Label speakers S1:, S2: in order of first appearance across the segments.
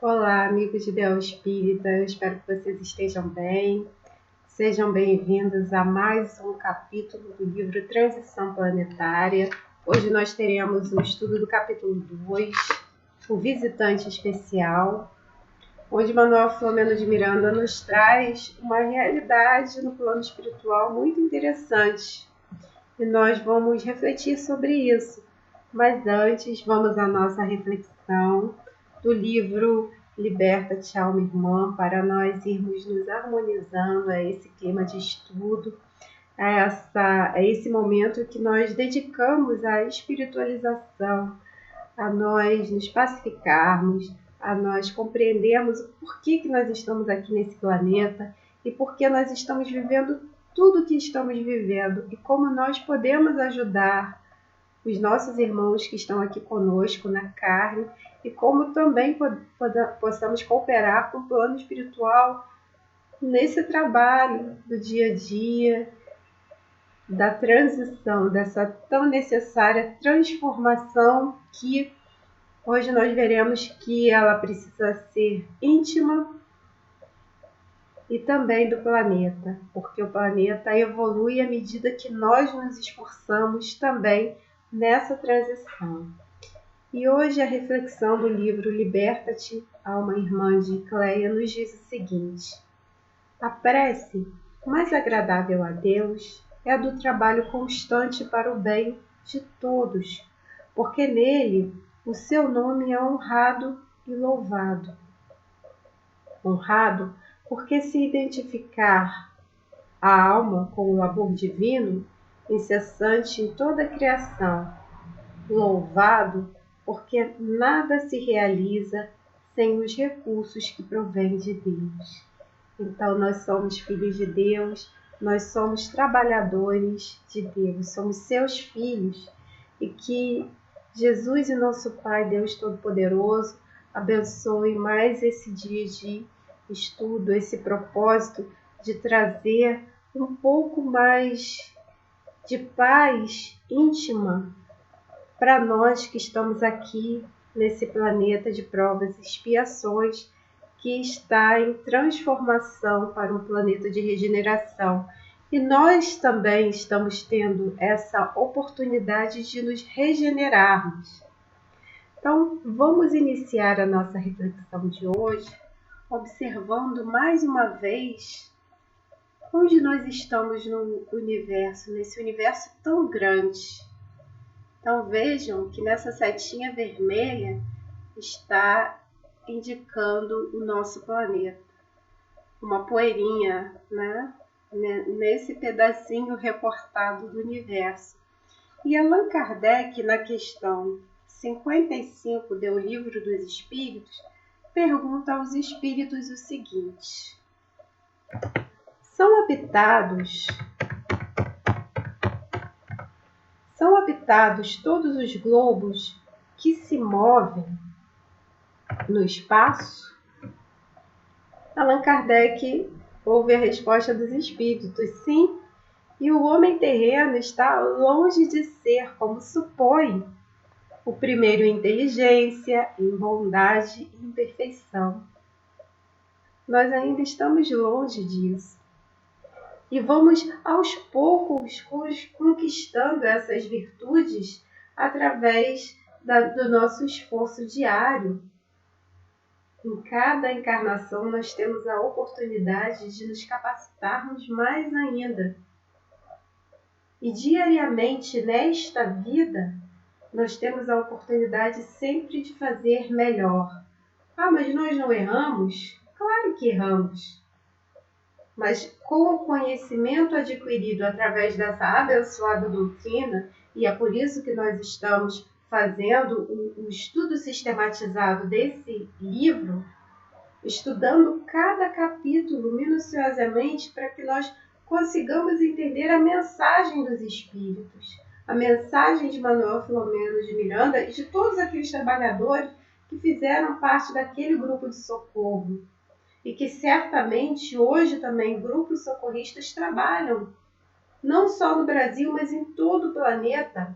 S1: Olá, amigos de Deus Espírita, eu espero que vocês estejam bem. Sejam bem-vindos a mais um capítulo do livro Transição Planetária. Hoje nós teremos o estudo do capítulo 2, o Visitante Especial, onde Manuel Filomeno de Miranda nos traz uma realidade no plano espiritual muito interessante. E nós vamos refletir sobre isso. Mas antes, vamos à nossa reflexão do livro Liberta-te, Alma Irmã, para nós irmos nos harmonizando a esse clima de estudo, a esse momento que nós dedicamos à espiritualização, a nós nos pacificarmos, a nós compreendermos o porquê que nós estamos aqui nesse planeta e por que nós estamos vivendo tudo o que estamos vivendo e como nós podemos ajudar os nossos irmãos que estão aqui conosco na carne e como também possamos cooperar com o plano espiritual nesse trabalho do dia a dia, da transição, dessa tão necessária transformação que hoje nós veremos que ela precisa ser íntima e também do planeta, porque o planeta evolui à medida que nós nos esforçamos também nessa transição. E hoje a reflexão do livro Liberta-te, Alma Irmã de Cleia nos diz o seguinte: a prece mais agradável a Deus é a do trabalho constante para o bem de todos, porque nele o seu nome é honrado e louvado. Honrado porque se identificar a alma com o amor divino, incessante em toda a criação. Louvado porque nada se realiza sem os recursos que provêm de Deus. Então nós somos filhos de Deus, nós somos trabalhadores de Deus, somos seus filhos e que Jesus e nosso Pai, Deus Todo-Poderoso, abençoe mais esse dia de estudo, esse propósito de trazer um pouco mais de paz íntima para nós que estamos aqui nesse planeta de provas e expiações que está em transformação para um planeta de regeneração. E nós também estamos tendo essa oportunidade de nos regenerarmos. Então, vamos iniciar a nossa reflexão de hoje observando mais uma vez onde nós estamos no universo, nesse universo tão grande. Então vejam que nessa setinha vermelha está indicando o nosso planeta. Uma poeirinha, né? Nesse pedacinho recortado do universo. E Allan Kardec, na questão 55 do Livro dos Espíritos, pergunta aos espíritos o seguinte: São habitados todos os globos que se movem no espaço? Allan Kardec ouve a resposta dos espíritos: sim, e o homem terreno está longe de ser, como supõe, o primeiro em inteligência, em bondade e em perfeição. Nós ainda estamos longe disso. E vamos aos poucos conquistando essas virtudes através do nosso esforço diário. Em cada encarnação nós temos a oportunidade de nos capacitarmos mais ainda. E diariamente nesta vida nós temos a oportunidade sempre de fazer melhor. Ah, mas nós não erramos? Claro que erramos. Mas com o conhecimento adquirido através dessa abençoada doutrina, e é por isso que nós estamos fazendo o estudo sistematizado desse livro, estudando cada capítulo minuciosamente para que nós consigamos entender a mensagem dos Espíritos, a mensagem de Manuel Filomeno de Miranda e de todos aqueles trabalhadores que fizeram parte daquele grupo de socorro. E que certamente hoje também grupos socorristas trabalham, não só no Brasil, mas em todo o planeta,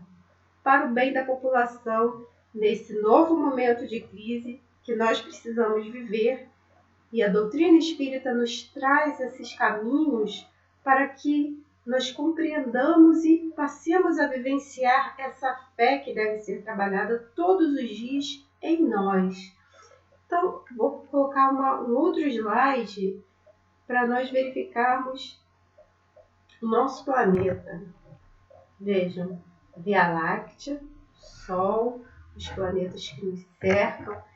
S1: para o bem da população, nesse novo momento de crise que nós precisamos viver, e a doutrina espírita nos traz esses caminhos para que nós compreendamos e passemos a vivenciar essa fé que deve ser trabalhada todos os dias em nós. Então, vou colocar um outro slide para nós verificarmos o nosso planeta. Vejam, Via Láctea, Sol, os planetas que nos cercam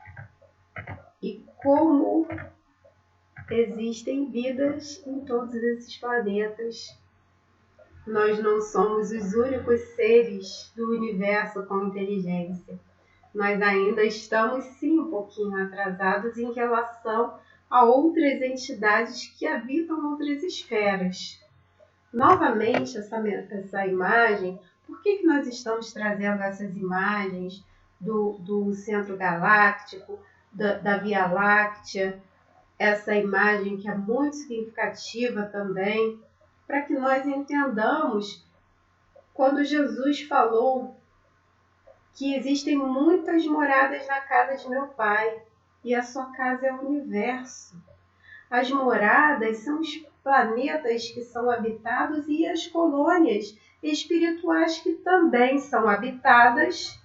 S1: e como existem vidas em todos esses planetas. Nós não somos os únicos seres do universo com inteligência. Nós ainda estamos sim um pouquinho atrasados em relação a outras entidades que habitam outras esferas. Novamente, essa imagem, por que nós estamos trazendo essas imagens do centro galáctico, da Via Láctea, essa imagem que é muito significativa também, para que nós entendamos quando Jesus falou que existem muitas moradas na casa de meu Pai e a sua casa é o universo. As moradas são os planetas que são habitados e as colônias espirituais que também são habitadas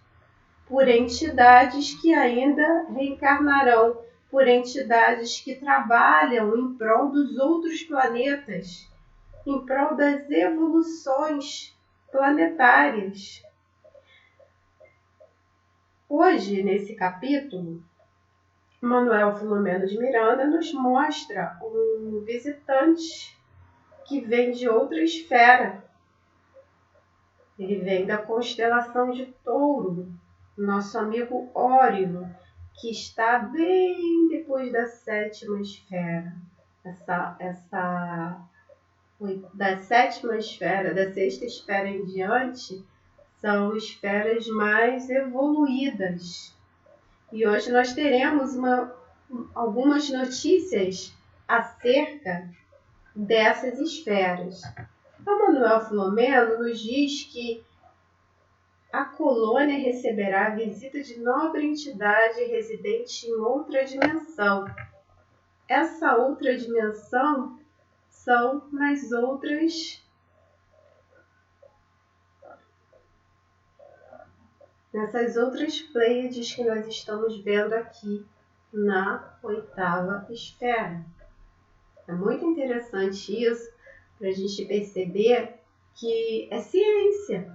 S1: por entidades que ainda reencarnarão, por entidades que trabalham em prol dos outros planetas, em prol das evoluções planetárias. Hoje, nesse capítulo, Manuel Filomeno de Miranda nos mostra um visitante que vem de outra esfera. Ele vem da constelação de Touro, nosso amigo Órion, que está bem depois da sétima esfera. Da sétima esfera, da sexta esfera em diante, são esferas mais evoluídas. E hoje nós teremos algumas notícias acerca dessas esferas. Então, Manuel Filomeno nos diz que a colônia receberá a visita de nobre entidade residente em outra dimensão. Essa outra dimensão são nessas outras pleiades que nós estamos vendo aqui na oitava esfera. É muito interessante isso para a gente perceber que é ciência.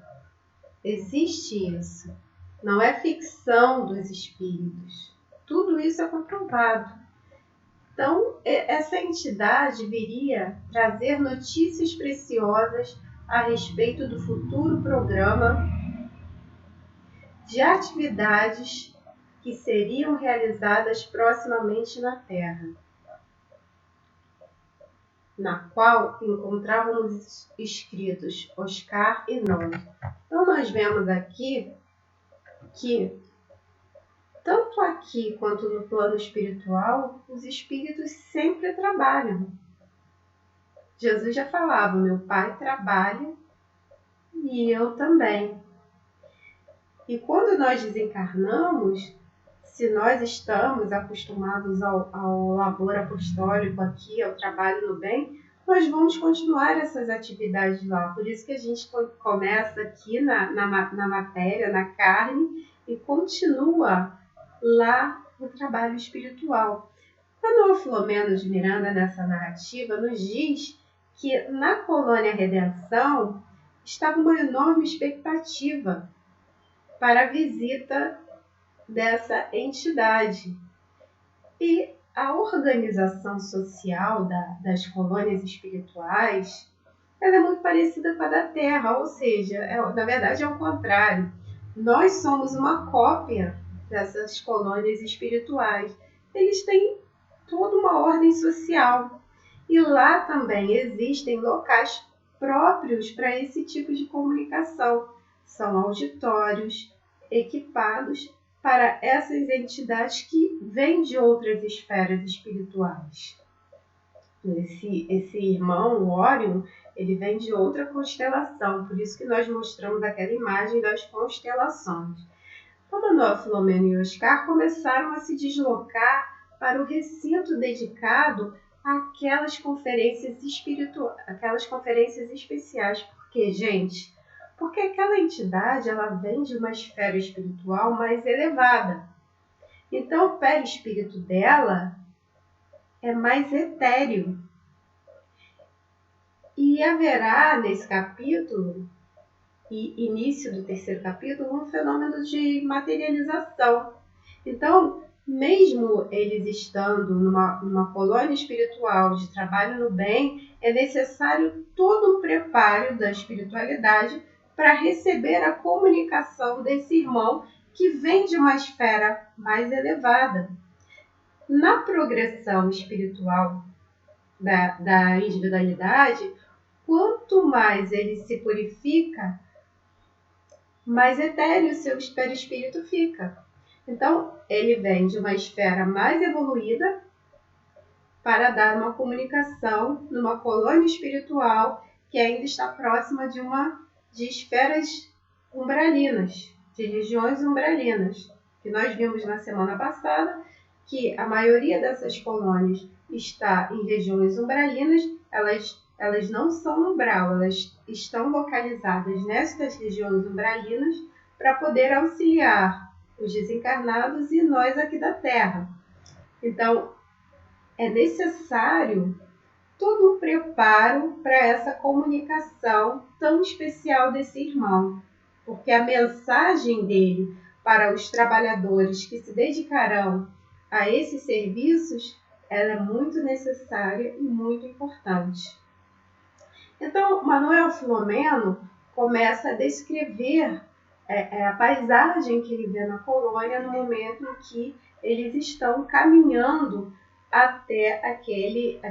S1: Existe isso. Não é ficção dos espíritos. Tudo isso é comprovado. Então, essa entidade viria trazer notícias preciosas a respeito do futuro programa de atividades que seriam realizadas proximamente na Terra, na qual encontrávamos escritos Oscar e nós. Então, nós vemos aqui que, tanto aqui quanto no plano espiritual, os espíritos sempre trabalham. Jesus já falava, meu Pai trabalha e eu também. E quando nós desencarnamos, se nós estamos acostumados ao labor apostólico aqui, ao trabalho no bem, nós vamos continuar essas atividades lá. Por isso que a gente começa aqui na matéria, na carne, e continua lá no trabalho espiritual. Manuel Filomeno de Miranda, nessa narrativa, nos diz que na colônia Redenção estava uma enorme expectativa para a visita dessa entidade. E a organização social das colônias espirituais, ela é muito parecida com a da Terra, ou seja, na verdade é o contrário. Nós somos uma cópia dessas colônias espirituais. Eles têm toda uma ordem social. E lá também existem locais próprios para esse tipo de comunicação. São auditórios equipados para essas entidades que vêm de outras esferas espirituais. Esse irmão, o Órion, ele vem de outra constelação, por isso que nós mostramos aquela imagem das constelações. O Manuel, Filomeno e Oscar começaram a se deslocar para o recinto dedicado àquelas conferências aquelas conferências especiais. Por quê, gente? Porque aquela entidade ela vem de uma esfera espiritual mais elevada. Então, o perispírito dela é mais etéreo. E haverá nesse capítulo, e início do terceiro capítulo, um fenômeno de materialização. Então, mesmo eles estando numa colônia espiritual de trabalho no bem, é necessário todo um preparo da espiritualidade para receber a comunicação desse irmão que vem de uma esfera mais elevada. Na progressão espiritual da individualidade, quanto mais ele se purifica, mais etéreo o seu perispírito fica. Então, ele vem de uma esfera mais evoluída para dar uma comunicação numa colônia espiritual que ainda está próxima de esferas umbralinas, de regiões umbralinas, que nós vimos na semana passada, que a maioria dessas colônias está em regiões umbralinas, elas não são umbral, elas estão localizadas nestas regiões umbralinas para poder auxiliar os desencarnados e nós aqui da Terra. Então, é necessário todo o preparo para essa comunicação tão especial desse irmão, porque a mensagem dele para os trabalhadores que se dedicarão a esses serviços, ela é muito necessária e muito importante. Então, Manuel Filomeno começa a descrever a paisagem que ele vê na colônia no momento em que eles estão caminhando até aquele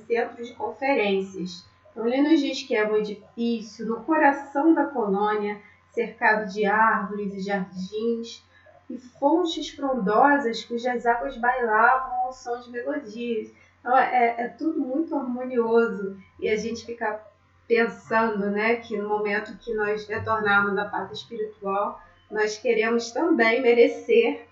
S1: centro de conferências. Então, ele nos diz que é um edifício no coração da colônia, cercado de árvores e jardins, e fontes frondosas cujas águas bailavam ao som de melodias. Então, é tudo muito harmonioso e a gente fica pensando, né, que no momento que nós retornarmos à pátria espiritual, nós queremos também merecer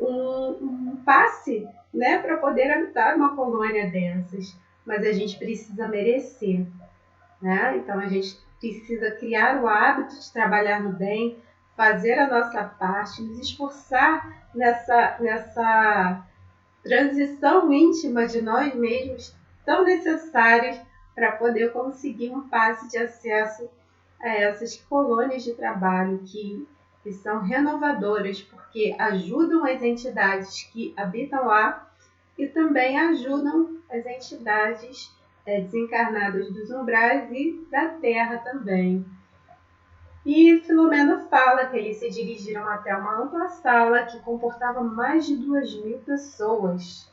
S1: um passe, né, para poder habitar uma colônia dessas. Mas a gente precisa merecer, né? Então a gente precisa criar o hábito de trabalhar no bem, fazer a nossa parte, nos esforçar nessa transição íntima de nós mesmos, tão necessárias para poder conseguir um passe de acesso a essas colônias de trabalho que são renovadoras, porque ajudam as entidades que habitam lá e também ajudam as entidades desencarnadas dos umbrais e da Terra também. E Filomeno fala que eles se dirigiram até uma ampla sala que comportava mais de 2.000 pessoas.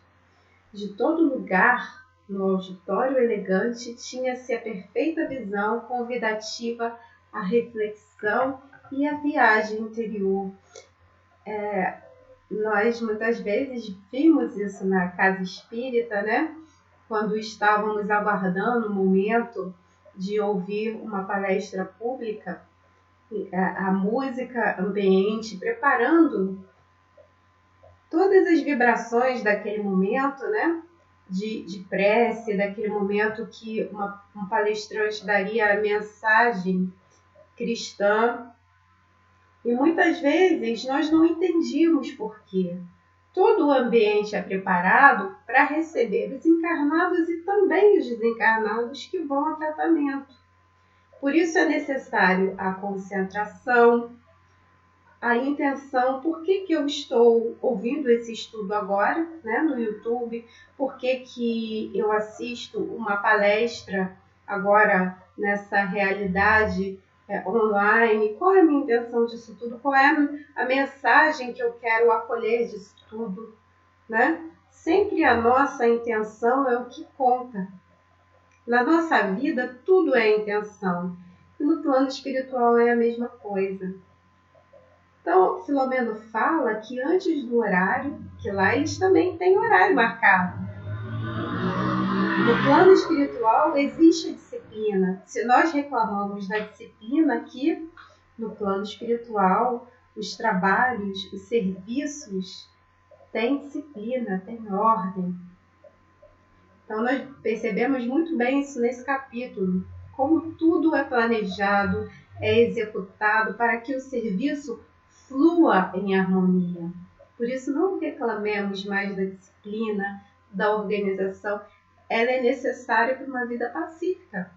S1: De todo lugar, no auditório elegante, tinha-se a perfeita visão convidativa à reflexão e à viagem interior. Nós muitas vezes vimos isso na casa espírita, né? Quando estávamos aguardando o momento de ouvir uma palestra pública, a música ambiente, preparando todas as vibrações daquele momento, né? De prece, daquele momento que um palestrante daria a mensagem cristã. E muitas vezes nós não entendíamos por quê. Todo o ambiente é preparado para receber os encarnados e também os desencarnados que vão ao tratamento. Por isso é necessário a concentração, a intenção. Por que eu estou ouvindo esse estudo agora, né, no YouTube? Por que eu assisto uma palestra agora nessa realidade online? Qual é a minha intenção disso tudo? Qual é a mensagem que eu quero acolher disso tudo, né? Sempre a nossa intenção é o que conta. Na nossa vida, tudo é intenção. E no plano espiritual é a mesma coisa. Então, Filomeno fala que antes do horário, que lá eles também têm horário marcado. No plano espiritual existe a disciplina. Se nós reclamamos da disciplina aqui, no plano espiritual, os trabalhos, os serviços têm disciplina, têm ordem. Então, nós percebemos muito bem isso nesse capítulo, como tudo é planejado, é executado para que o serviço flua em harmonia. Por isso, não reclamemos mais da disciplina, da organização. Ela é necessária para uma vida pacífica.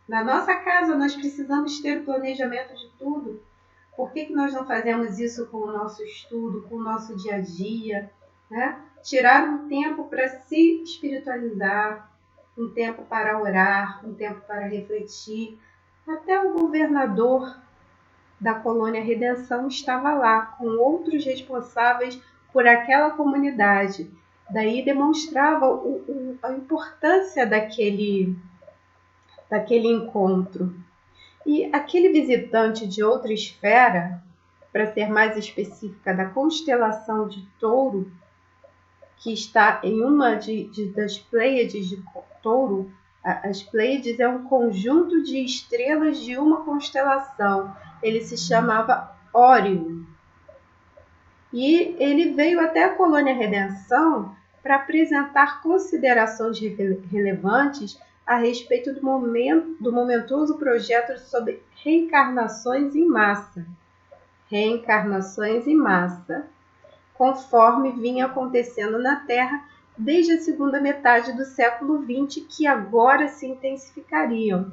S1: Na nossa casa, nós precisamos ter o planejamento de tudo. Por que nós não fazemos isso com o nosso estudo, com o nosso dia a dia, né? Tirar um tempo para se espiritualizar, um tempo para orar, um tempo para refletir. Até o governador da colônia Redenção estava lá, com outros responsáveis por aquela comunidade. Daí demonstrava a importância daquele encontro. E aquele visitante de outra esfera, para ser mais específica, da constelação de Touro, que está em uma das Pleiades de Touro. As Pleiades é um conjunto de estrelas de uma constelação. Ele se chamava Órion. E ele veio até a colônia Redenção para apresentar considerações relevantes a respeito do momentoso projeto sobre reencarnações em massa. Reencarnações em massa, conforme vinha acontecendo na Terra desde a segunda metade do século XX, que agora se intensificariam.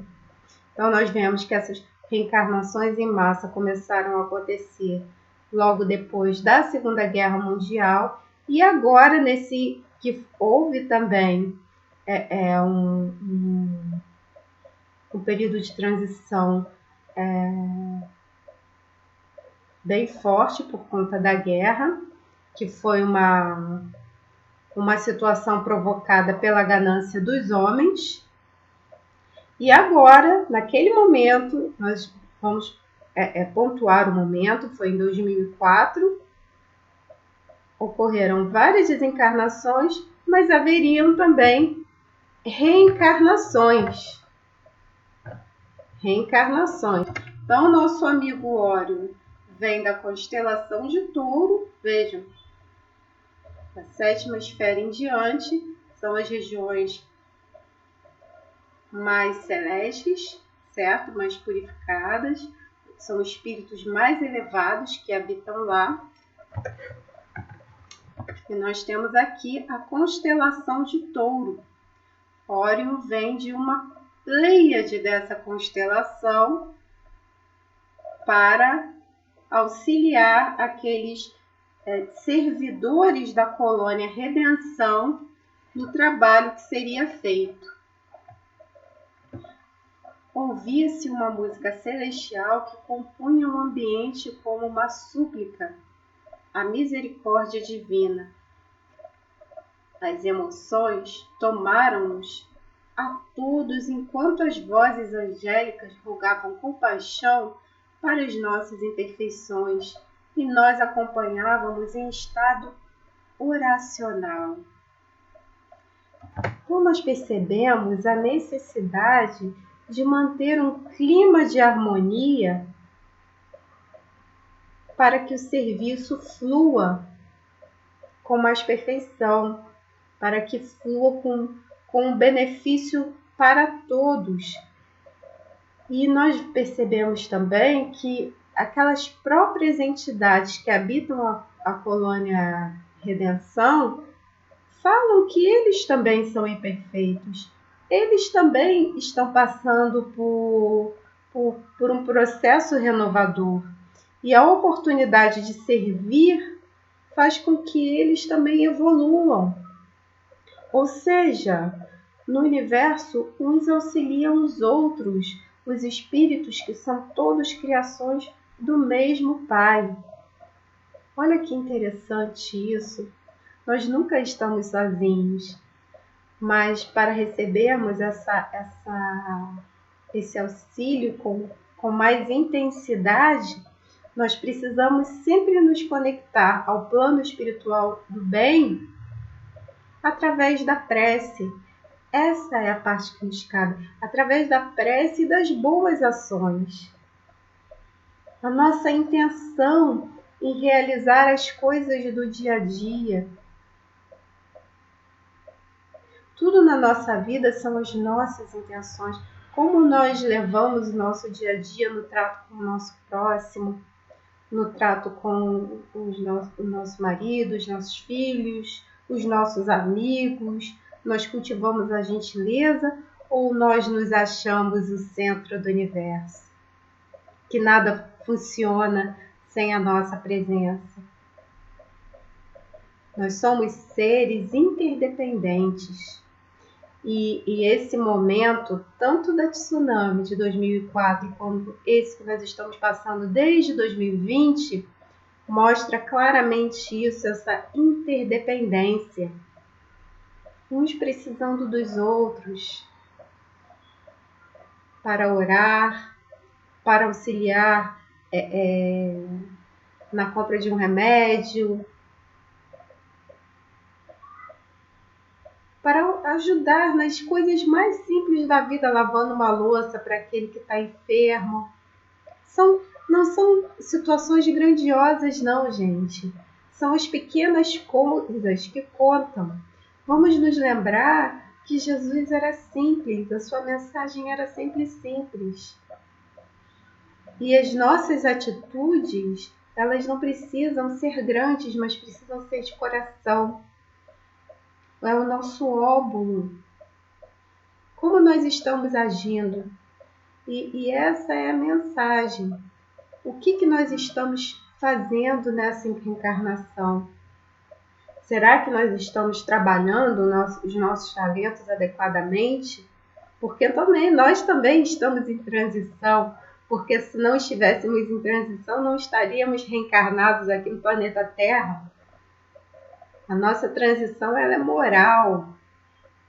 S1: Então, nós vemos que essas reencarnações em massa começaram a acontecer logo depois da Segunda Guerra Mundial, e agora, nesse que houve também um período de transição bem forte por conta da guerra, que foi uma situação provocada pela ganância dos homens. E agora, naquele momento, nós vamos pontuar o momento, foi em 2004, ocorreram várias desencarnações, mas haveriam também reencarnações. Então, nosso amigo Órion vem da constelação de Touro. Vejam, a sétima esfera em diante são as regiões mais celestes, certo? Mais purificadas. São espíritos mais elevados que habitam lá. E nós temos aqui a constelação de Touro. Órion vem de uma pleiade dessa constelação para auxiliar aqueles servidores da colônia Redenção no trabalho que seria feito. Ouvia-se uma música celestial que compunha um ambiente como uma súplica à misericórdia divina. As emoções tomaram-nos a todos enquanto as vozes angélicas rogavam compaixão para as nossas imperfeições e nós acompanhávamos em estado oracional. Então, nós percebemos a necessidade de manter um clima de harmonia para que o serviço flua com mais perfeição, para que flua com um benefício para todos. E nós percebemos também que aquelas próprias entidades que habitam a colônia Redenção falam que eles também são imperfeitos. Eles também estão passando por um processo renovador. E a oportunidade de servir faz com que eles também evoluam. Ou seja, no universo, uns auxiliam os outros, os espíritos que são todos criações do mesmo Pai. Olha que interessante isso. Nós nunca estamos sozinhos, mas para recebermos esse auxílio com mais intensidade, nós precisamos sempre nos conectar ao plano espiritual do bem através da prece. Essa é a parte que nos cabe, através da prece e das boas ações. a nossa intenção em realizar as coisas do dia a dia. Tudo na nossa vida são as nossas intenções. Como nós levamos o nosso dia a dia no trato com o nosso próximo, no trato com o nosso marido, os nossos filhos, os nossos amigos. Nós cultivamos a gentileza ou nós nos achamos o centro do universo? Que nada funciona sem a nossa presença. Nós somos seres interdependentes. E esse momento, tanto da tsunami de 2004 como esse que nós estamos passando desde 2020, mostra claramente isso, essa interdependência. Uns precisando dos outros para orar, para auxiliar na compra de um remédio, para ajudar nas coisas mais simples da vida, lavando uma louça para aquele que está enfermo. Não são situações grandiosas, não, gente. São as pequenas coisas que contam. Vamos nos lembrar que Jesus era simples, a sua mensagem era sempre simples. E as nossas atitudes, elas não precisam ser grandes, mas precisam ser de coração. É o nosso óbolo. Como nós estamos agindo? E essa é a mensagem. O que nós estamos fazendo nessa encarnação? Será que nós estamos trabalhando os nossos talentos adequadamente? Porque nós também estamos em transição. Porque se não estivéssemos em transição, não estaríamos reencarnados aqui no planeta Terra. A nossa transição ela é moral,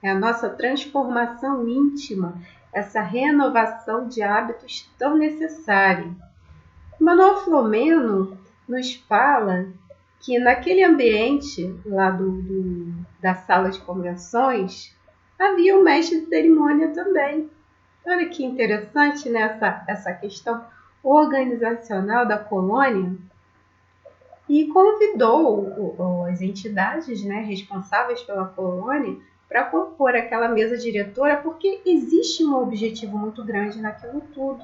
S1: é a nossa transformação íntima, essa renovação de hábitos tão necessária. Manuel Filomeno nos fala que naquele ambiente lá da sala de convenções havia um mestre de cerimônia também. Olha que interessante, né, essa questão organizacional da colônia. E convidou as entidades, né, responsáveis pela colônia para compor aquela mesa diretora, porque existe um objetivo muito grande naquilo tudo.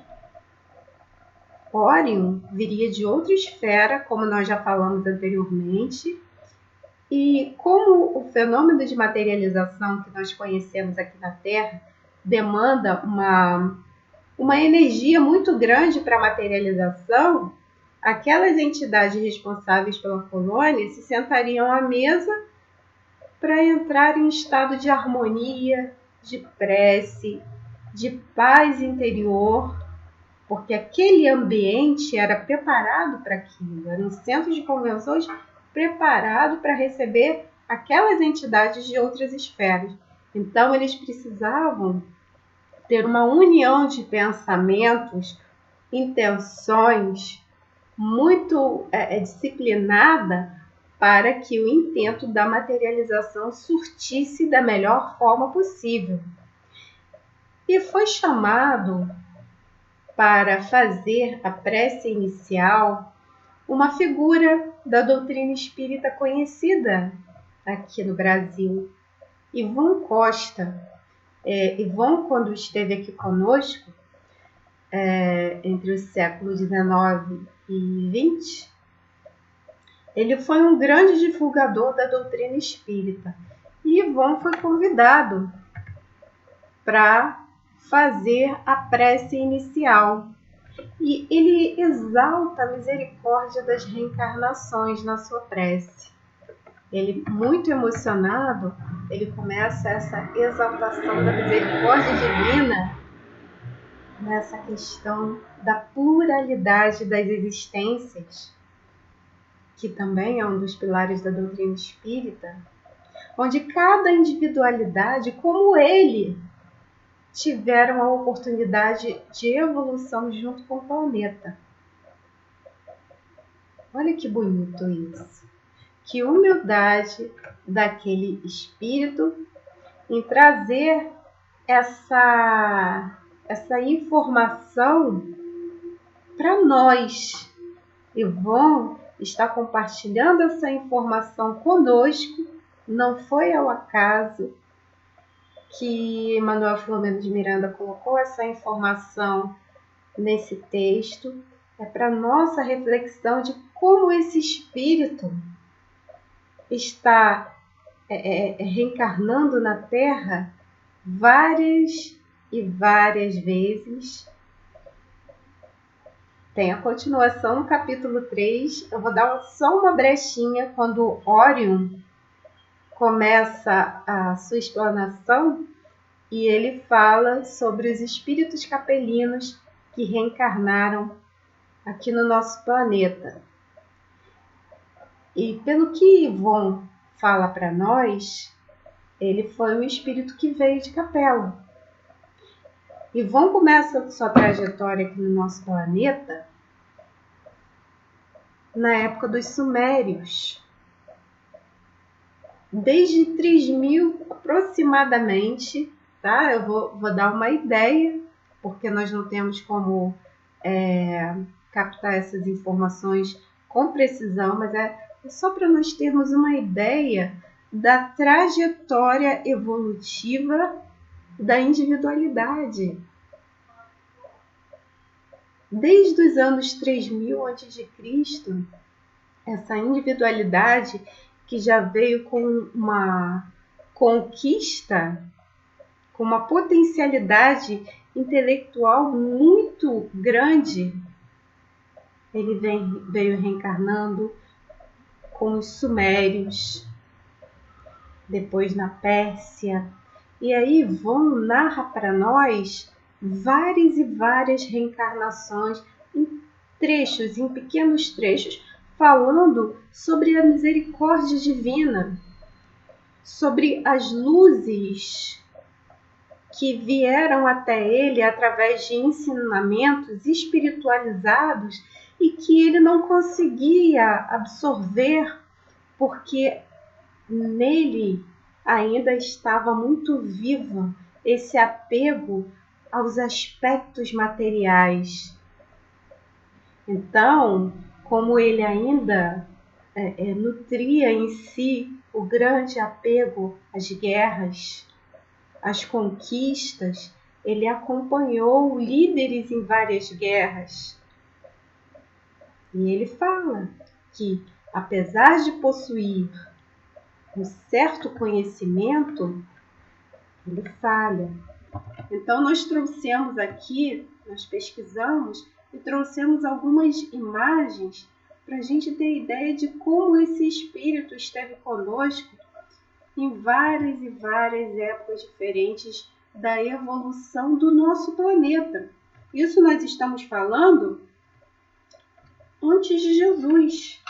S1: Órion viria de outra esfera, como nós já falamos anteriormente, e como o fenômeno de materialização que nós conhecemos aqui na Terra demanda uma energia muito grande para a materialização, aquelas entidades responsáveis pela colônia se sentariam à mesa para entrar em estado de harmonia, de prece, de paz interior, porque aquele ambiente era preparado para aquilo, era um centro de convenções preparado para receber aquelas entidades de outras esferas. Então, eles precisavam ter uma união de pensamentos, intenções, muito disciplinada para que o intento da materialização surtisse da melhor forma possível. E foi chamado para fazer a prece inicial uma figura da doutrina espírita conhecida aqui no Brasil, Ivon Costa. Ivon, quando esteve aqui conosco, entre os séculos XIX e XX, ele foi um grande divulgador da doutrina espírita. E Ivon foi convidado para fazer a prece inicial. E ele exalta a misericórdia das reencarnações na sua prece. Ele, muito emocionado, ele começa essa exaltação da misericórdia divina nessa questão da pluralidade das existências, que também é um dos pilares da doutrina espírita, onde cada individualidade, como ele, tiveram a oportunidade de evolução junto com o planeta. Olha que bonito isso. Que humildade daquele espírito em trazer essa informação para nós. Yvonne está compartilhando essa informação conosco. Não foi ao acaso que Manuel Filomeno de Miranda colocou essa informação nesse texto. É para nossa reflexão de como esse espírito está reencarnando na Terra várias e várias vezes. Tem a continuação no capítulo 3. Eu vou dar só uma brechinha quando Orion começa a sua explanação e ele fala sobre os espíritos capelinos que reencarnaram aqui no nosso planeta. E pelo que Yvonne fala para nós, ele foi um espírito que veio de Capela. Yvonne começa sua trajetória aqui no nosso planeta na época dos Sumérios. Desde 3000 aproximadamente, tá? Eu vou dar uma ideia, porque nós não temos como captar essas informações com precisão, mas é só para nós termos uma ideia da trajetória evolutiva da individualidade. Desde os anos 3000 a.C., essa individualidade que já veio com uma conquista, com uma potencialidade intelectual muito grande, ele veio reencarnando com os sumérios, depois na Pérsia. E aí Yvonne narra para nós várias e várias reencarnações em trechos, em pequenos trechos, falando sobre a misericórdia divina, sobre as luzes que vieram até ele através de ensinamentos espiritualizados e que ele não conseguia absorver porque nele ainda estava muito vivo esse apego aos aspectos materiais. Então, como ele ainda nutria em si o grande apego às guerras, às conquistas, ele acompanhou líderes em várias guerras. E ele fala que, apesar de possuir um certo conhecimento, ele falha. Então nós trouxemos aqui, nós pesquisamos e trouxemos algumas imagens para a gente ter ideia de como esse espírito esteve conosco em várias e várias épocas diferentes da evolução do nosso planeta. Isso nós estamos falando antes de Jesus.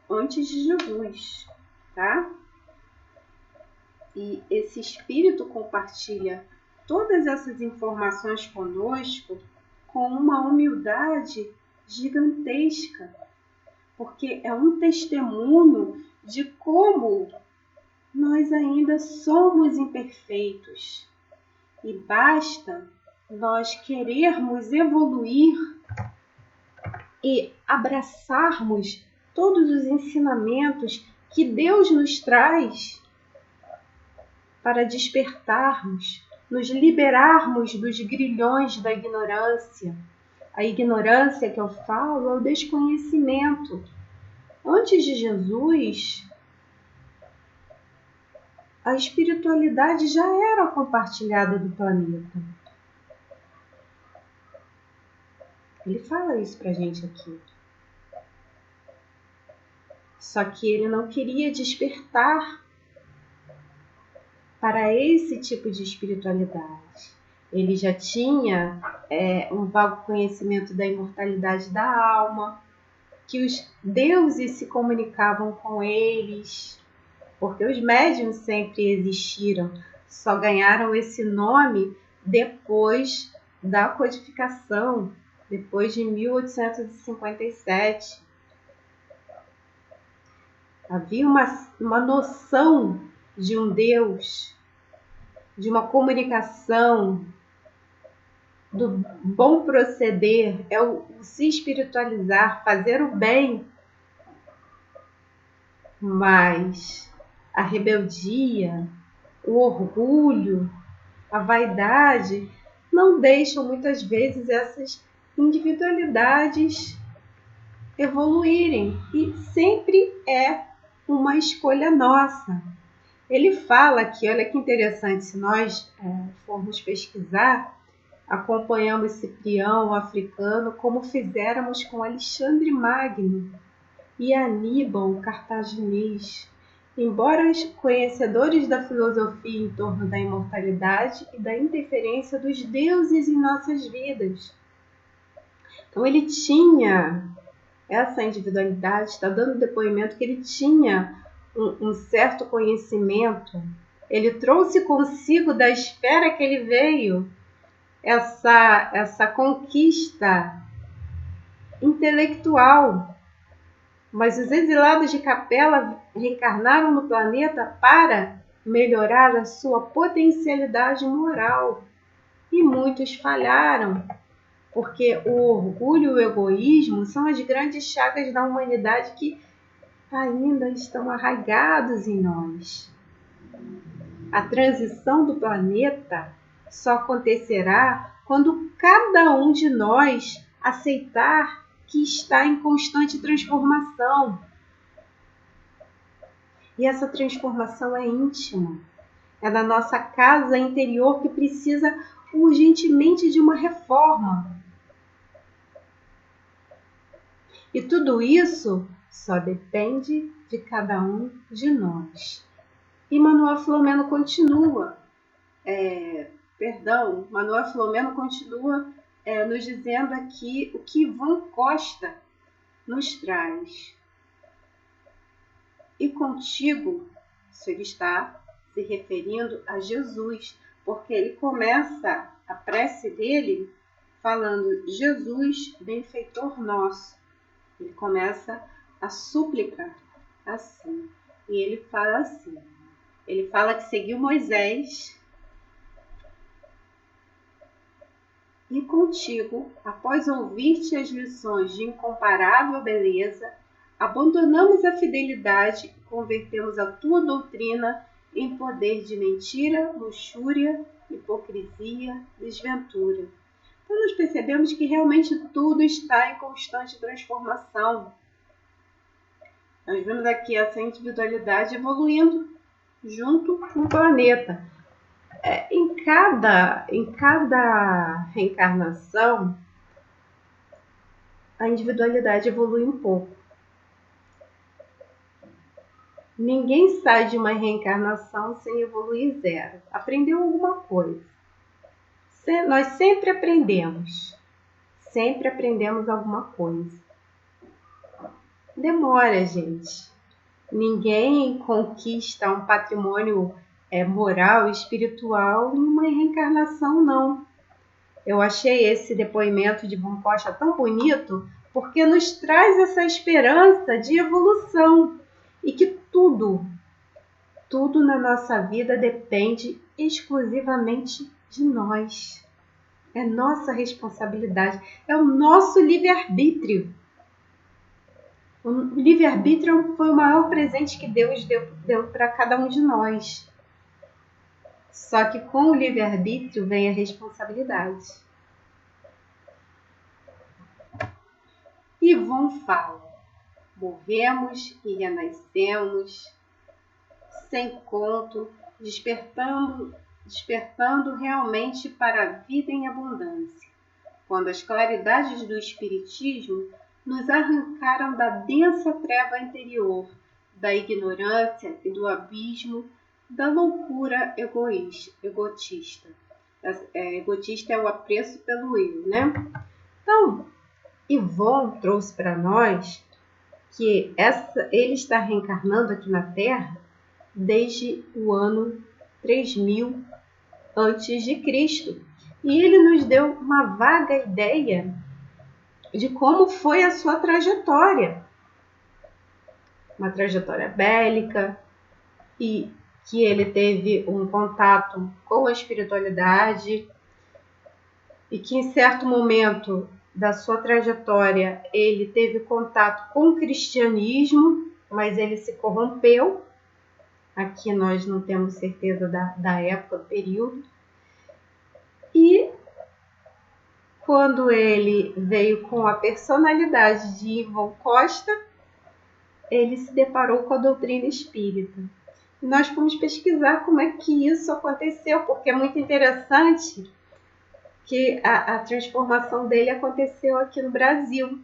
S1: Antes de Jesus, tá? E esse espírito compartilha todas essas informações conosco com uma humildade gigantesca, porque é um testemunho de como nós ainda somos imperfeitos e basta nós querermos evoluir e abraçarmos todos os ensinamentos que Deus nos traz para despertarmos, nos liberarmos dos grilhões da ignorância. A ignorância que eu falo é o desconhecimento. Antes de Jesus, a espiritualidade já era compartilhada do planeta. Ele fala isso pra gente aqui. Só que ele não queria despertar para esse tipo de espiritualidade. Ele já tinha um vago conhecimento da imortalidade da alma, que os deuses se comunicavam com eles, porque os médiuns sempre existiram, só ganharam esse nome depois da codificação, depois de 1857. Havia uma noção de um Deus, de uma comunicação do bom proceder, é o se espiritualizar, fazer o bem, mas a rebeldia, o orgulho, a vaidade não deixam muitas vezes essas individualidades evoluírem, e sempre é uma escolha nossa. Ele fala que, olha que interessante, se nós formos pesquisar, acompanhamos Ciprião, o africano, como fizéramos com Alexandre Magno e Aníbal, o cartaginês. Embora os conhecedores da filosofia em torno da imortalidade e da interferência dos deuses em nossas vidas. Então ele tinha essa individualidade, está dando depoimento que ele tinha um certo conhecimento. Ele trouxe consigo da esfera que ele veio essa conquista intelectual. Mas os exilados de Capela reencarnaram no planeta para melhorar a sua potencialidade moral. E muitos falharam, porque o orgulho e o egoísmo são as grandes chagas da humanidade que ainda estão arraigados em nós. A transição do planeta só acontecerá quando cada um de nós aceitar que está em constante transformação. E essa transformação é íntima. É da nossa casa interior que precisa urgentemente de uma reforma. E tudo isso só depende de cada um de nós. E Manuel Filomeno continua, nos dizendo aqui o que Ivan Costa nos traz. E contigo, isso ele está se referindo a Jesus, porque ele começa a prece dele falando: Jesus, benfeitor nosso. Ele começa a súplica assim. E ele fala assim. Ele fala que seguiu Moisés. E contigo, após ouvir-te as lições de incomparável beleza, abandonamos a fidelidade e convertemos a tua doutrina em poder de mentira, luxúria, hipocrisia, desventura. Então nós percebemos que realmente tudo está em constante transformação. Nós vemos aqui essa individualidade evoluindo junto com o planeta. Em cada reencarnação, a individualidade evolui um pouco. Ninguém sai de uma reencarnação sem evoluir zero. Aprendeu alguma coisa. Nós sempre aprendemos alguma coisa. Demora, gente. Ninguém conquista um patrimônio moral e espiritual em uma reencarnação, não. Eu achei esse depoimento de Ivan Costa tão bonito, porque nos traz essa esperança de evolução e que tudo na nossa vida depende exclusivamente de nós. É nossa responsabilidade, é o nosso livre-arbítrio. O livre-arbítrio foi o maior presente que Deus deu para cada um de nós. Só que com o livre-arbítrio vem a responsabilidade. Ivan fala: morremos e renascemos sem conto, despertando realmente para a vida em abundância, quando as claridades do Espiritismo nos arrancaram da densa treva interior, da ignorância e do abismo da loucura egotista. Egotista é o apreço pelo eu, né? Então, Ivan trouxe para nós que ele está reencarnando aqui na Terra desde o ano 3000 antes de Cristo. E ele nos deu uma vaga ideia de como foi a sua trajetória. Uma trajetória bélica, e que ele teve um contato com a espiritualidade, e que em certo momento da sua trajetória ele teve contato com o cristianismo, mas ele se corrompeu. Aqui nós não temos certeza da época, do período. E quando ele veio com a personalidade de Ivon Costa, ele se deparou com a doutrina espírita. E nós fomos pesquisar como é que isso aconteceu, porque é muito interessante que a transformação dele aconteceu aqui no Brasil.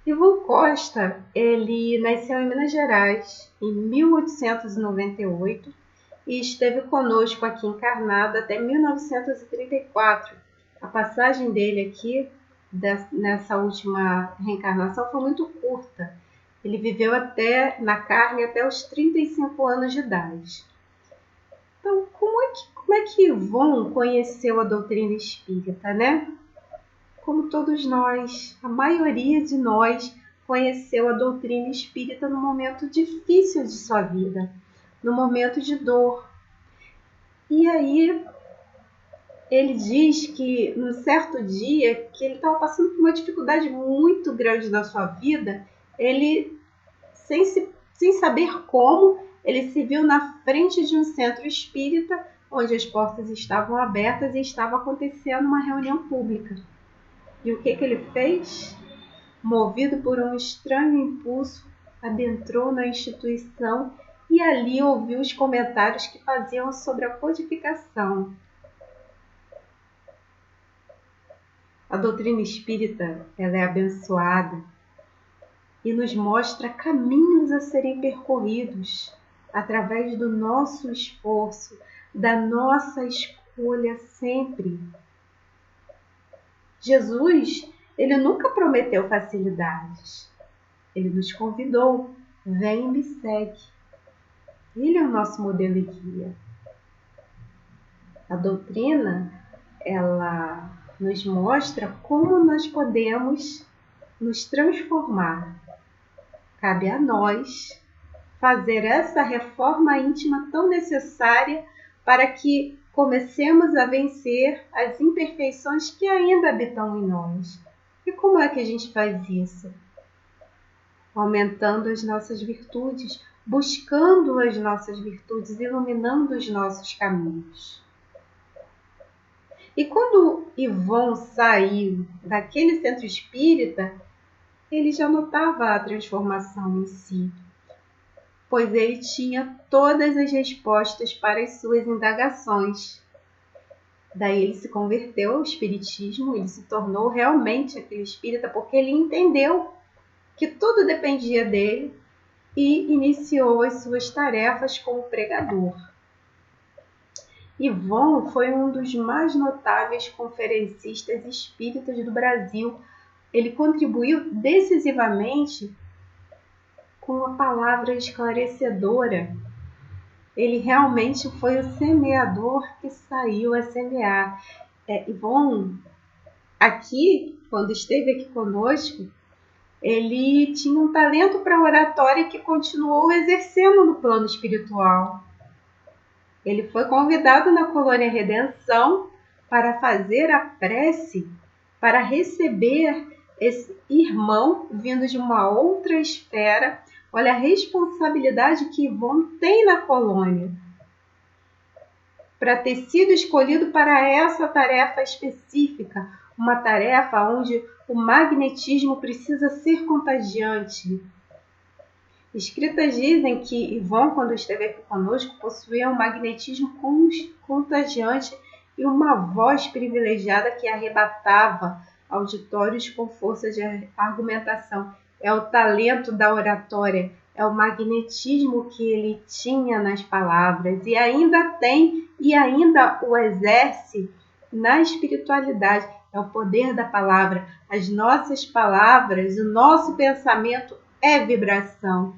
S1: Ivon Costa, ele nasceu em Minas Gerais em 1898 e esteve conosco aqui encarnado até 1934. A passagem dele aqui, nessa última reencarnação, foi muito curta. Ele viveu na carne até os 35 anos de idade. Então, como é que Ivon conheceu a doutrina espírita, né? Como todos nós, a maioria de nós conheceu a doutrina espírita no momento difícil de sua vida, no momento de dor. E aí, ele diz que, num certo dia, que ele estava passando por uma dificuldade muito grande na sua vida, ele, sem saber como, ele se viu na frente de um centro espírita, onde as portas estavam abertas e estava acontecendo uma reunião pública. E o que ele fez? Movido por um estranho impulso, adentrou na instituição e ali ouviu os comentários que faziam sobre a codificação. A doutrina espírita, ela é abençoada e nos mostra caminhos a serem percorridos através do nosso esforço, da nossa escolha sempre. Jesus, ele nunca prometeu facilidades. Ele nos convidou, vem e me segue. Ele é o nosso modelo e guia. A doutrina, ela nos mostra como nós podemos nos transformar. Cabe a nós fazer essa reforma íntima tão necessária para que comecemos a vencer as imperfeições que ainda habitam em nós. E como é que a gente faz isso? Aumentando as nossas virtudes, buscando as nossas virtudes, iluminando os nossos caminhos. E quando Ivon saiu daquele centro espírita, ele já notava a transformação em si, pois ele tinha todas as respostas para as suas indagações. Daí ele se converteu ao espiritismo, ele se tornou realmente aquele espírita, porque ele entendeu que tudo dependia dele e iniciou as suas tarefas como pregador. Ivon foi um dos mais notáveis conferencistas espíritas do Brasil. Ele contribuiu decisivamente com a palavra esclarecedora. Ele realmente foi o semeador que saiu a semear. Ivon, aqui, quando esteve aqui conosco, ele tinha um talento para oratória que continuou exercendo no plano espiritual. Ele foi convidado na Colônia Redenção para fazer a prece, para receber esse irmão vindo de uma outra esfera. Olha a responsabilidade que Ivon tem na colônia, para ter sido escolhido para essa tarefa específica, uma tarefa onde o magnetismo precisa ser contagiante. Escritas dizem que Ivon, quando esteve aqui conosco, possuía um magnetismo contagiante e uma voz privilegiada que arrebatava auditórios com força de argumentação. É o talento da oratória, é o magnetismo que ele tinha nas palavras e ainda tem e ainda o exerce na espiritualidade. É o poder da palavra. As nossas palavras, o nosso pensamento é vibração.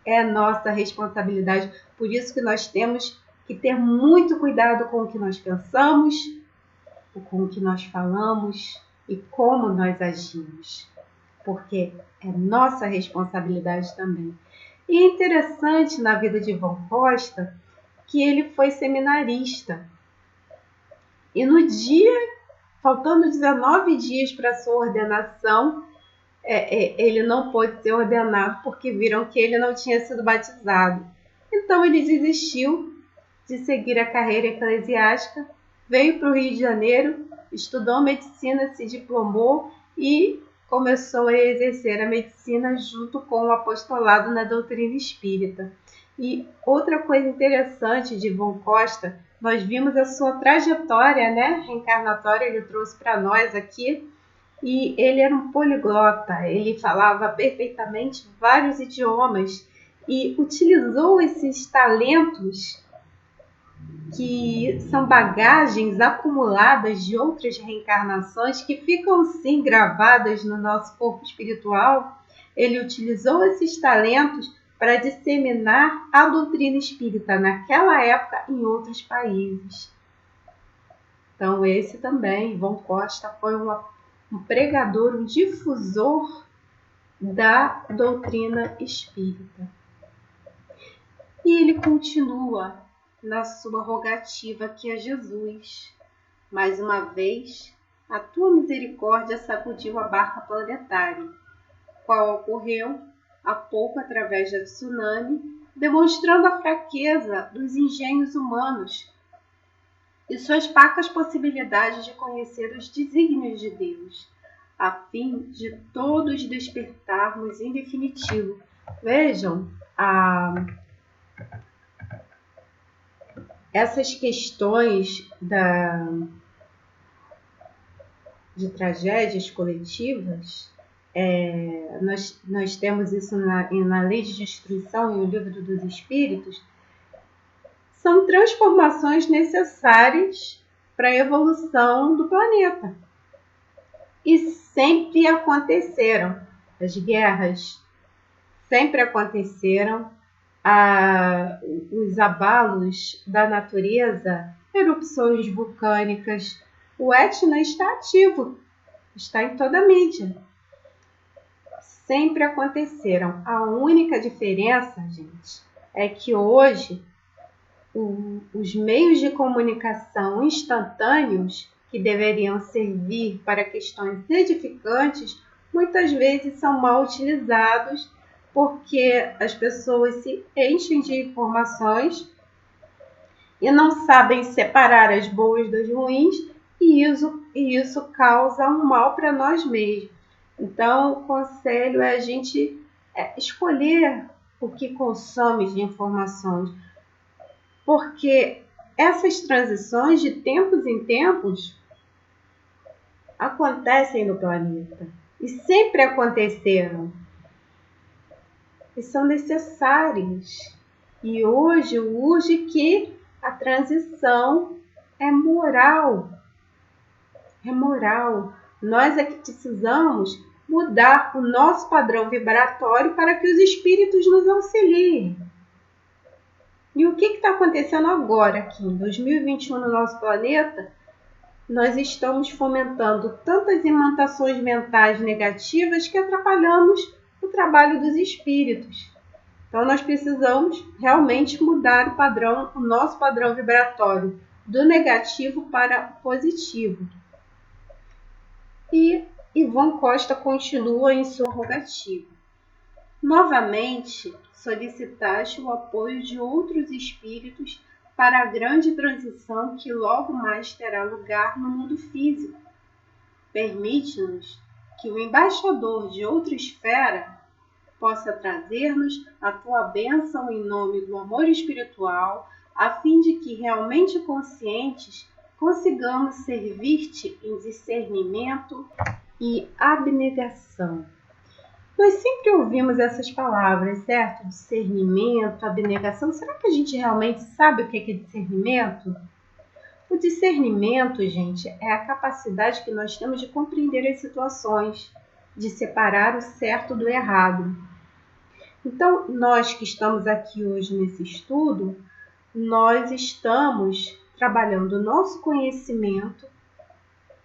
S1: É a nossa responsabilidade. Por isso que nós temos que ter muito cuidado com o que nós pensamos, com o que nós falamos e como nós agimos. Porque é nossa responsabilidade também. E é interessante na vida de Ivon Costa que ele foi seminarista. E no dia, faltando 19 dias para sua ordenação, ele não pôde ser ordenado porque viram que ele não tinha sido batizado. Então ele desistiu de seguir a carreira eclesiástica, veio para o Rio de Janeiro, estudou medicina, se diplomou e começou a exercer a medicina junto com o apostolado na doutrina espírita. E outra coisa interessante de Ivon Costa, nós vimos a sua trajetória, reencarnatória, ele trouxe para nós aqui, e ele era um poliglota, ele falava perfeitamente vários idiomas e utilizou esses talentos que são bagagens acumuladas de outras reencarnações que ficam sim gravadas no nosso corpo espiritual. Ele utilizou esses talentos para disseminar a doutrina espírita naquela época em outros países. Então esse também, Ivon Costa, foi um pregador, um difusor da doutrina espírita. E ele continua na sua rogativa aqui a Jesus. Mais uma vez, a tua misericórdia sacudiu a barca planetária, qual ocorreu há pouco através da tsunami, demonstrando a fraqueza dos engenhos humanos e suas parcas possibilidades de conhecer os desígnios de Deus, a fim de todos despertarmos em definitivo. Vejam, essas questões de tragédias coletivas, nós temos isso na Lei de Destruição e o Livro dos Espíritos, são transformações necessárias para a evolução do planeta. E sempre aconteceram. As guerras sempre aconteceram. Os abalos da natureza, erupções vulcânicas. O Etna está ativo, está em toda a mídia. Sempre aconteceram. A única diferença, gente, é que hoje os meios de comunicação instantâneos, que deveriam servir para questões edificantes, muitas vezes são mal utilizados porque as pessoas se enchem de informações e não sabem separar as boas das ruins, e isso causa um mal para nós mesmos. Então, o conselho é a gente escolher o que consome de informações, porque essas transições de tempos em tempos acontecem no planeta e sempre aconteceram e são necessárias. E hoje urge que a transição é moral. É moral. Nós é que precisamos mudar o nosso padrão vibratório para que os espíritos nos auxiliem. E o que está acontecendo agora aqui em 2021 no nosso planeta? Nós estamos fomentando tantas imantações mentais negativas que atrapalhamos o trabalho dos espíritos. Então nós precisamos realmente mudar o padrão, o nosso padrão vibratório, do negativo para o positivo. E Ivon Costa continua em sua rogativa. Novamente, solicitaste o apoio de outros espíritos para a grande transição que logo mais terá lugar no mundo físico. Permite-nos que o embaixador de outra esfera possa trazer-nos a tua bênção em nome do amor espiritual, a fim de que, realmente conscientes, consigamos servir-te em discernimento e abnegação. Nós sempre ouvimos essas palavras, certo? Discernimento, abnegação. Será que a gente realmente sabe o que é discernimento? O discernimento, gente, é a capacidade que nós temos de compreender as situações, de separar o certo do errado. Então, nós que estamos aqui hoje nesse estudo, nós estamos trabalhando o nosso conhecimento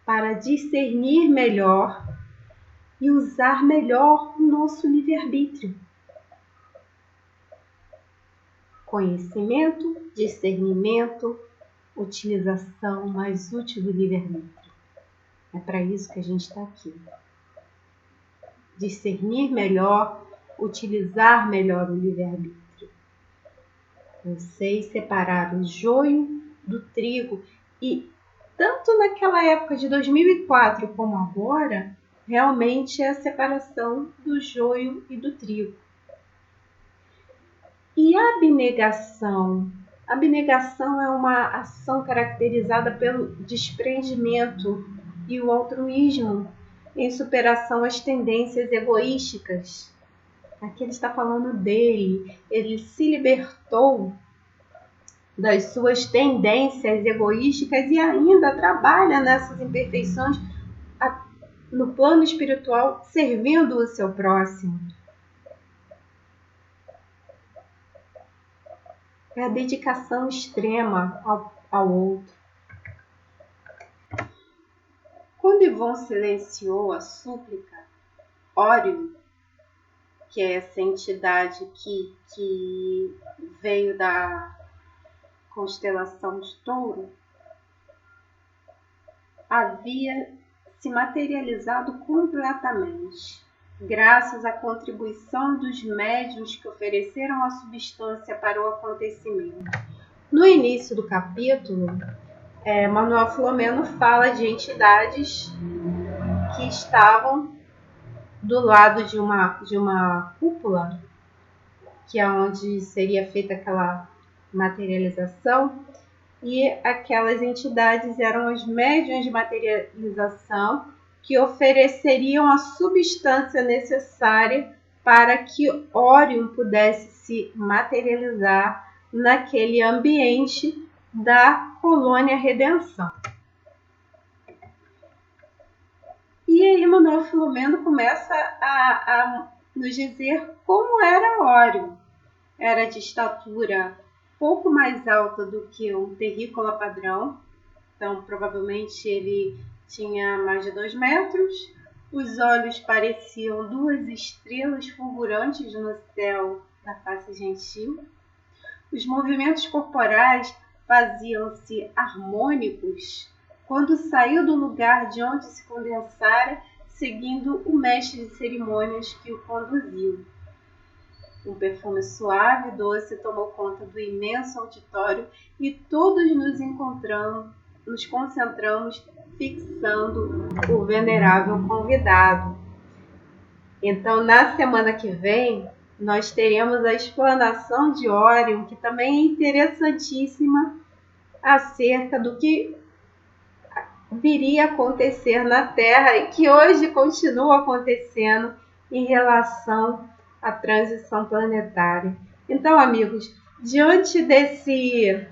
S1: para discernir melhor e usar melhor o nosso livre-arbítrio. Conhecimento, discernimento, utilização mais útil do livre-arbítrio. É para isso que a gente está aqui. Discernir melhor, utilizar melhor o livre-arbítrio. Eu sei separar o joio do trigo e tanto naquela época de 2004 como agora, realmente é a separação do joio e do trigo. E a abnegação? A abnegação é uma ação caracterizada pelo desprendimento e o altruísmo em superação às tendências egoísticas. Aqui ele está falando dele. Ele se libertou das suas tendências egoísticas e ainda trabalha nessas imperfeições no plano espiritual, servindo o seu próximo. É a dedicação extrema ao outro. Quando Ivon silenciou a súplica, Órion, que é essa entidade que veio da constelação de Touro, havia se materializado completamente, graças à contribuição dos médiuns que ofereceram a substância para o acontecimento. No início do capítulo, Manuel Filomeno fala de entidades que estavam do lado de uma cúpula, que é onde seria feita aquela materialização, e aquelas entidades eram os médiuns de materialização que ofereceriam a substância necessária para que Órion pudesse se materializar naquele ambiente da colônia Redenção. E aí Manuel Filomeno começa a nos dizer como era Órion. Era de estatura pouco mais alta do que um terrícola padrão, então provavelmente ele tinha mais de 2 metros, os olhos pareciam 2 estrelas fulgurantes no céu da face gentil, os movimentos corporais faziam-se harmônicos quando saiu do lugar de onde se condensara, seguindo o mestre de cerimônias que o conduziu. Um perfume suave e doce tomou conta do imenso auditório e todos nos concentramos fixando o venerável convidado. Então, na semana que vem, nós teremos a explanação de Órion, que também é interessantíssima, acerca do que viria a acontecer na Terra e que hoje continua acontecendo em relação à transição planetária. Então, amigos, diante desse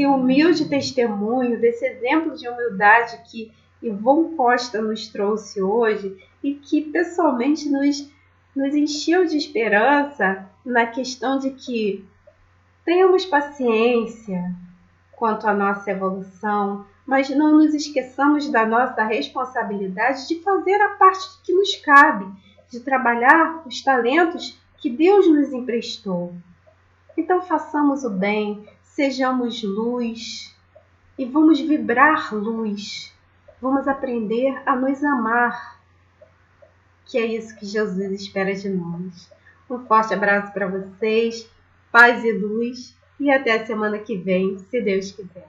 S1: humilde testemunho, desse exemplo de humildade que Ivon Costa nos trouxe hoje e que pessoalmente nos encheu de esperança na questão de que tenhamos paciência quanto à nossa evolução, mas não nos esqueçamos da nossa responsabilidade de fazer a parte que nos cabe, de trabalhar os talentos que Deus nos emprestou. Então façamos o bem, sejamos luz e vamos vibrar luz. Vamos aprender a nos amar, que é isso que Jesus espera de nós. Um forte abraço para vocês, paz e luz, e até a semana que vem, se Deus quiser.